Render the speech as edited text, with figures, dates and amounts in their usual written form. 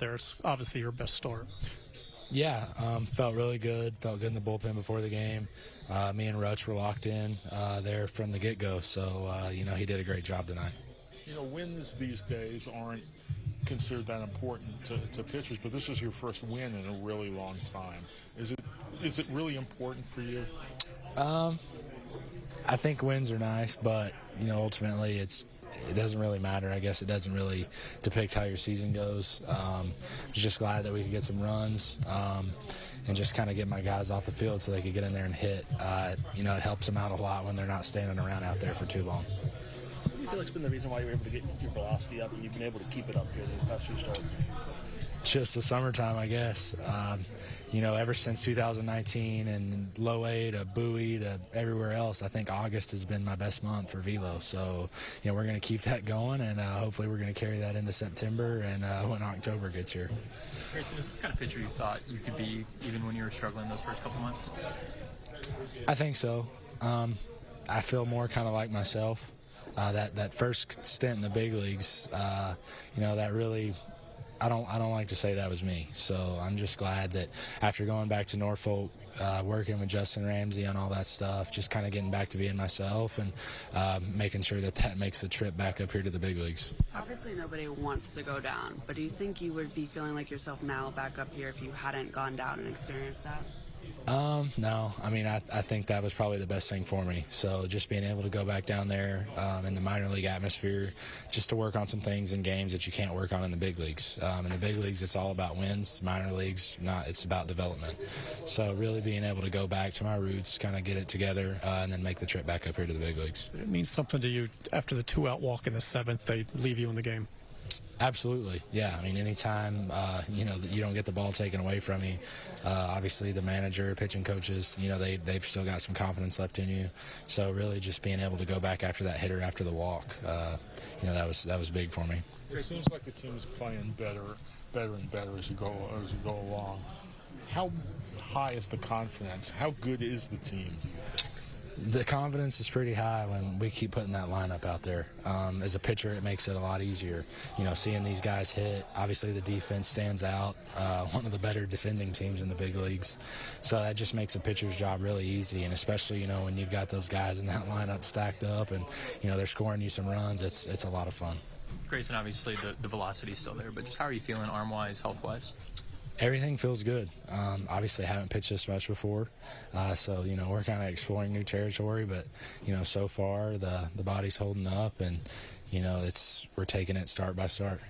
there. It's obviously your best start. Yeah, felt really good. Felt good in the bullpen before the game. Me and Rutch were locked in there from the get-go, so, he did a great job tonight. Wins these days aren't considered that important to pitchers, but this is your first win in a really long time. Is it really important for you? I think wins are nice, but, ultimately it doesn't really matter. I guess it doesn't really depict how your season goes. I was just glad that we could get some runs and just kind of get my guys off the field so they could get in there and hit. It helps them out a lot when they're not standing around out there for too long. What do you feel like has been the reason why you were able to get your velocity up and you've been able to keep it up here these past few starts? Just the summertime, I guess. Ever since 2019 and low A to Bowie to everywhere else, I think August has been my best month for velo. So, we're going to keep that going, and hopefully we're going to carry that into September and when October gets here. Grayson, is this the kind of pitcher you thought you could be even when you were struggling those first couple months? I think so. I feel more kind of like myself. That first stint in the big leagues, that really, I don't like to say that was me. So I'm just glad that after going back to Norfolk, working with Justin Ramsey on all that stuff, just kind of getting back to being myself and making sure that makes the trip back up here to the big leagues. Obviously nobody wants to go down, but do you think you would be feeling like yourself now back up here if you hadn't gone down and experienced that? No. I think that was probably the best thing for me. So just being able to go back down there in the minor league atmosphere, just to work on some things in games that you can't work on in the big leagues. In the big leagues, it's all about wins. Minor leagues, it's about development. So really being able to go back to my roots, kind of get it together, and then make the trip back up here to the big leagues. It means something to you after the 2-out walk in the 7th, they leave you in the game. Absolutely, yeah. Anytime that you don't get the ball taken away from you, obviously the manager, pitching coaches, they've still got some confidence left in you. So really, just being able to go back after that hitter after the walk, that was big for me. It seems like the team is playing better and better as you go along. How high is the confidence? How good is the team, do you think? The confidence is pretty high when we keep putting that lineup out there. As a pitcher, it makes it a lot easier. Seeing these guys hit. Obviously, the defense stands out. One of the better defending teams in the big leagues. So that just makes a pitcher's job really easy. And especially, when you've got those guys in that lineup stacked up and, they're scoring you some runs, it's a lot of fun. Grayson, obviously the velocity is still there, but just how are you feeling arm-wise, health-wise? Everything feels good. Obviously, haven't pitched this much before, so we're kind of exploring new territory. But so far the body's holding up, and we're taking it start by start.